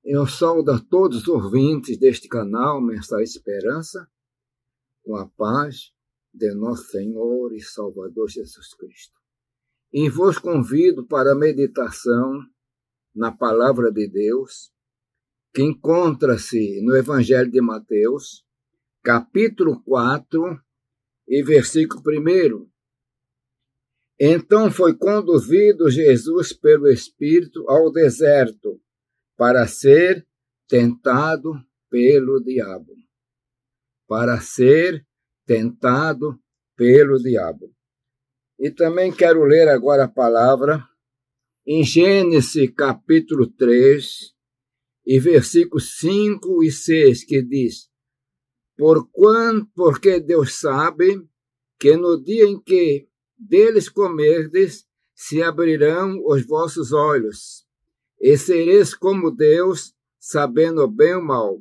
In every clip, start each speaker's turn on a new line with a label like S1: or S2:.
S1: Eu saúdo a todos os ouvintes deste canal Mensagem de Esperança, com a paz de nosso Senhor e Salvador Jesus Cristo. E vos convido para a meditação na Palavra de Deus, que encontra-se no Evangelho de Mateus, capítulo 4 e versículo 1. Então foi conduzido Jesus pelo Espírito ao deserto, para ser tentado pelo diabo. Para ser tentado pelo diabo. E também quero ler agora a palavra em Gênesis capítulo 3 e versículos 5 e 6, que diz: Porque Deus sabe que no dia em que deles comerdes, se abrirão os vossos olhos, e sereis como Deus, sabendo o bem e o mal.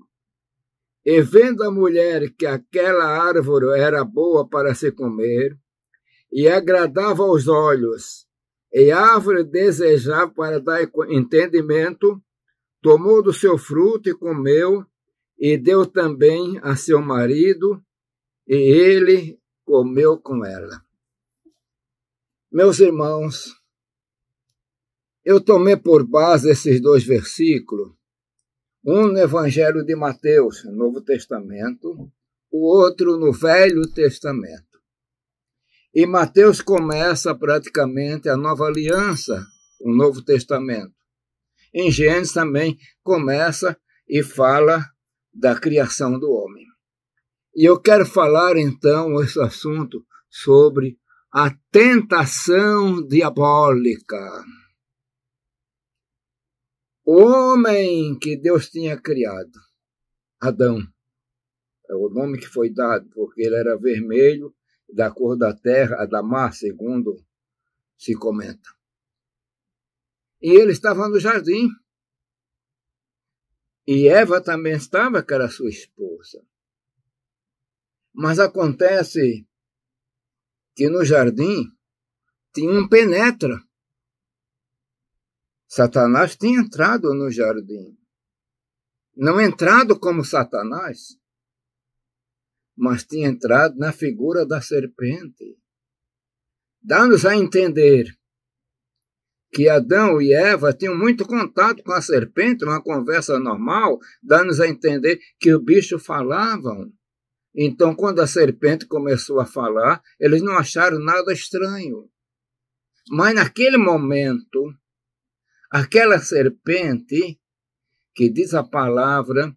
S1: E vendo a mulher que aquela árvore era boa para se comer, e agradava aos olhos, e árvore desejável para dar entendimento, tomou do seu fruto e comeu, e deu também a seu marido, e ele comeu com ela. Meus irmãos, eu tomei por base esses dois versículos, um no Evangelho de Mateus, no Novo Testamento, o outro no Velho Testamento. E Mateus começa praticamente a nova aliança, o Novo Testamento. Em Gênesis também começa e fala da criação do homem. E eu quero falar então esse assunto sobre a tentação diabólica. O homem que Deus tinha criado, Adão, é o nome que foi dado, porque ele era vermelho, da cor da terra, da mar, segundo se comenta. E ele estava no jardim. E Eva também estava, que era sua esposa. Mas acontece que no jardim tinha um penetra. Satanás tinha entrado no jardim. Não entrado como Satanás, mas tinha entrado na figura da serpente. Dá-nos a entender que Adão e Eva tinham muito contato com a serpente, uma conversa normal, dá-nos a entender que o bicho falavam. Então, quando a serpente começou a falar, eles não acharam nada estranho. Mas naquele momento, aquela serpente, que diz a palavra,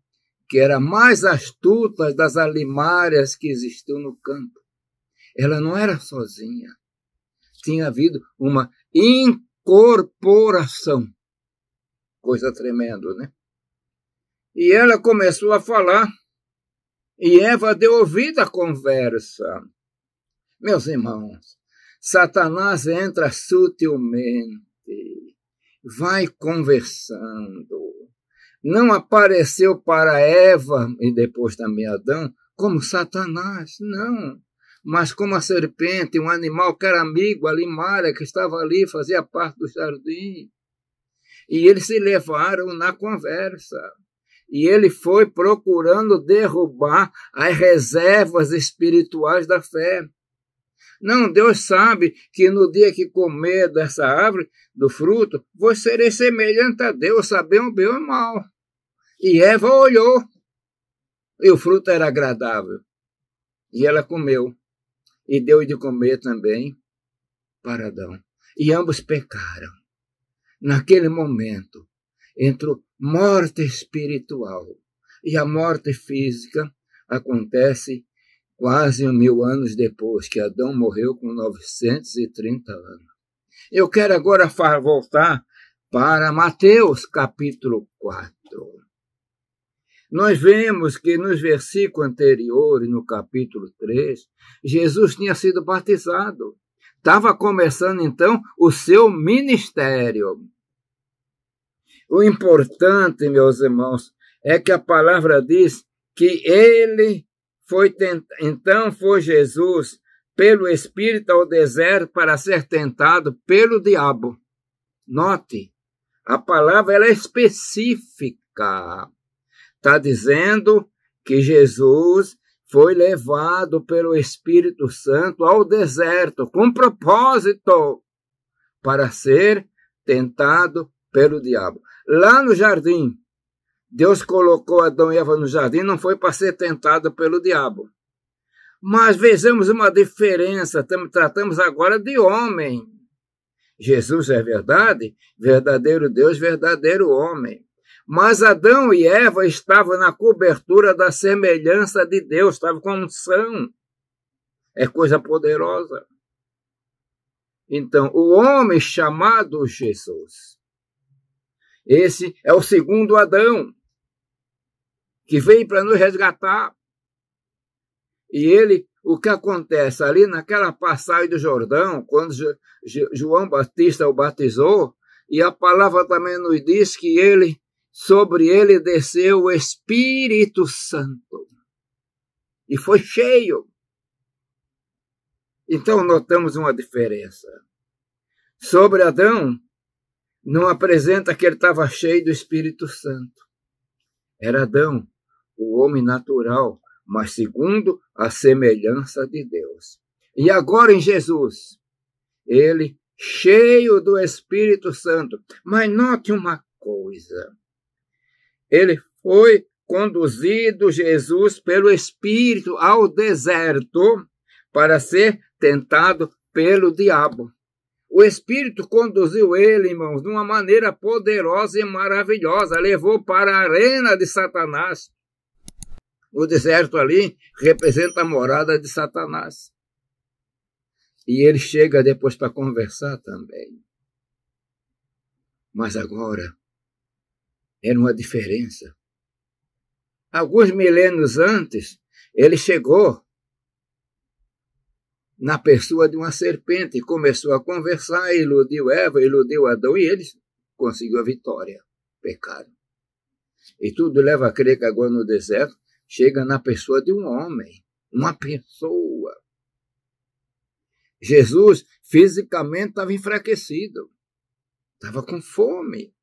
S1: que era a mais astuta das alimárias que existiam no campo. Ela não era sozinha. Tinha havido uma incorporação. Coisa tremenda, né? E ela começou a falar. E Eva deu ouvido à conversa. Meus irmãos, Satanás entra sutilmente. Vai conversando. Não apareceu para Eva e depois também Adão como Satanás, não. Mas como a serpente, um animal que era amigo, a limária, que estava ali, fazia parte do jardim. E eles se levaram na conversa. E ele foi procurando derrubar as reservas espirituais da fé. Não, Deus sabe que no dia que comer dessa árvore, do fruto, vos sereis semelhante a Deus, sabendo o bem e o mal. E Eva olhou, e o fruto era agradável. E ela comeu, e deu de comer também para Adão. E ambos pecaram. Naquele momento, entrou morte espiritual. E a morte física acontece quase 1000 anos depois, que Adão morreu com 930 anos. Eu quero agora voltar para Mateus capítulo 4. Nós vemos que nos versículos anteriores, no capítulo 3, Jesus tinha sido batizado. Estava começando, então, o seu ministério. O importante, meus irmãos, é que a palavra diz que ele então foi Jesus pelo Espírito ao deserto para ser tentado pelo diabo. Note, a palavra ela é específica. cá. Está dizendo que Jesus foi levado pelo Espírito Santo ao deserto com propósito para ser tentado pelo diabo. Lá no jardim, Deus colocou Adão e Eva no jardim, não foi para ser tentado pelo diabo. Mas vejamos uma diferença, tratamos agora de homem. Jesus é verdade, verdadeiro Deus, verdadeiro homem. Mas Adão e Eva estavam na cobertura da semelhança de Deus, estavam com unção. É coisa poderosa. Então, o homem chamado Jesus, esse é o segundo Adão, que veio para nos resgatar. E ele, o que acontece ali naquela passagem do Jordão, quando João Batista o batizou, e a palavra também nos diz que sobre ele desceu o Espírito Santo. E foi cheio. Então notamos uma diferença. Sobre Adão, não apresenta que ele estava cheio do Espírito Santo. Era Adão, o homem natural, mas segundo a semelhança de Deus. E agora em Jesus, ele cheio do Espírito Santo. Mas note uma coisa. Ele foi conduzido, Jesus, pelo Espírito ao deserto para ser tentado pelo diabo. O Espírito conduziu ele, irmãos, de uma maneira poderosa e maravilhosa. Levou para a arena de Satanás. O deserto ali representa a morada de Satanás. E ele chega depois para conversar também. Mas agora, era uma diferença. Alguns milênios antes, ele chegou na pessoa de uma serpente e começou a conversar, iludiu Eva, iludiu Adão, e ele conseguiu a vitória, pecado. E tudo leva a crer que agora no deserto chega na pessoa de um homem, uma pessoa. Jesus fisicamente estava enfraquecido, estava com fome.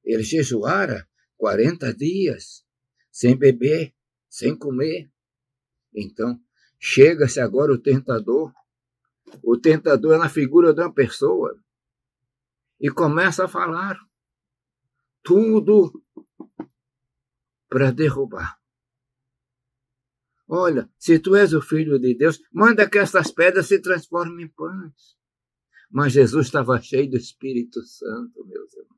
S1: Ele jejuara 40 dias, sem beber, sem comer. Então, chega-se agora o tentador é na figura de uma pessoa, e começa a falar tudo para derrubar. Olha, se tu és o Filho de Deus, manda que essas pedras se transformem em pães. Mas Jesus estava cheio do Espírito Santo, meus irmãos.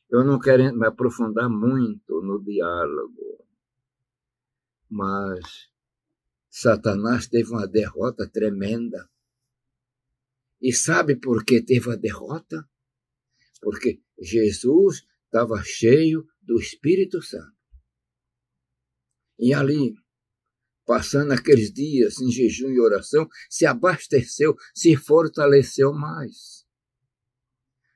S1: Eu não quero me aprofundar muito no diálogo, mas Satanás teve uma derrota tremenda. E sabe por que teve a derrota? Porque Jesus estava cheio do Espírito Santo. E ali, passando aqueles dias em jejum e oração, se abasteceu, se fortaleceu mais.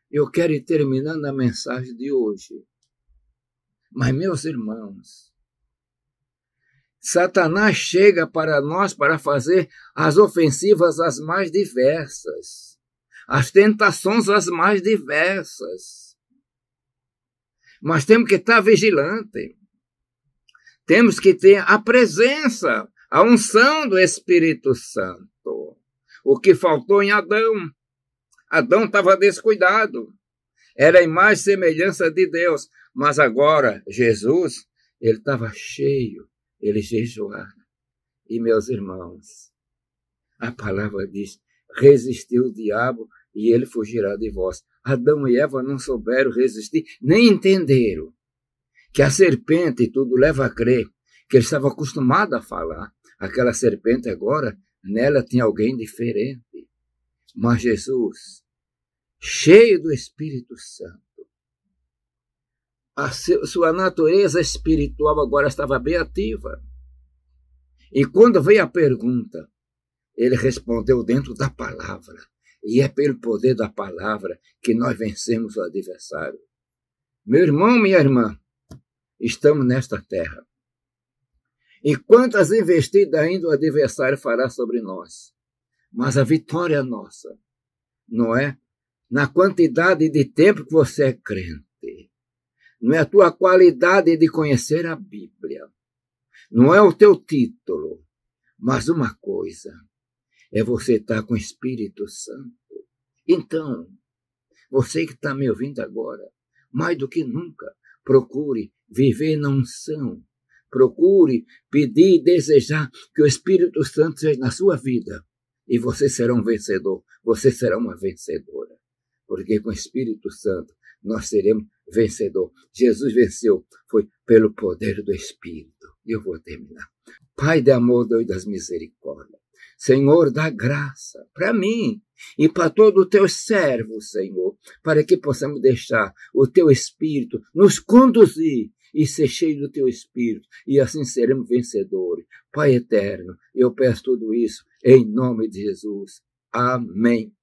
S1: Eu quero ir terminando a mensagem de hoje. Mas, meus irmãos, Satanás chega para nós para fazer as ofensivas as mais diversas, as tentações as mais diversas. Mas temos que estar vigilantes. Temos que ter a presença, a unção do Espírito Santo. O que faltou em Adão. Adão estava descuidado. Era a imagem e semelhança de Deus. Mas agora, Jesus, ele estava cheio. Ele jejuara. E, meus irmãos, a palavra diz, resistiu o diabo e ele fugirá de vós. Adão e Eva não souberam resistir, nem entenderam que a serpente, tudo leva a crer, que ele estava acostumado a falar. Aquela serpente agora, nela tinha alguém diferente. Mas Jesus, cheio do Espírito Santo, a sua natureza espiritual agora estava bem ativa. E quando veio a pergunta, ele respondeu dentro da palavra. E é pelo poder da palavra que nós vencemos o adversário. Meu irmão, minha irmã, estamos nesta terra. E quantas investidas ainda o adversário fará sobre nós? Mas a vitória é nossa, não é? Na quantidade de tempo que você é crente. não é a tua qualidade de conhecer a Bíblia, não é o teu título, mas uma coisa, é você estar com o Espírito Santo. Então, você que está me ouvindo agora, mais do que nunca, procure viver na unção. Procure pedir e desejar que o Espírito Santo seja na sua vida. E você será um vencedor. Você será uma vencedora. Porque com o Espírito Santo nós seremos vencedor. Jesus venceu. Foi pelo poder do Espírito. E eu vou terminar. Pai de amor, Deus das misericórdias. Senhor, dá graça para mim e para todos os teus servos, Senhor, para que possamos deixar o teu Espírito nos conduzir e ser cheio do teu Espírito, e assim seremos vencedores. Pai eterno, eu peço tudo isso em nome de Jesus. Amém.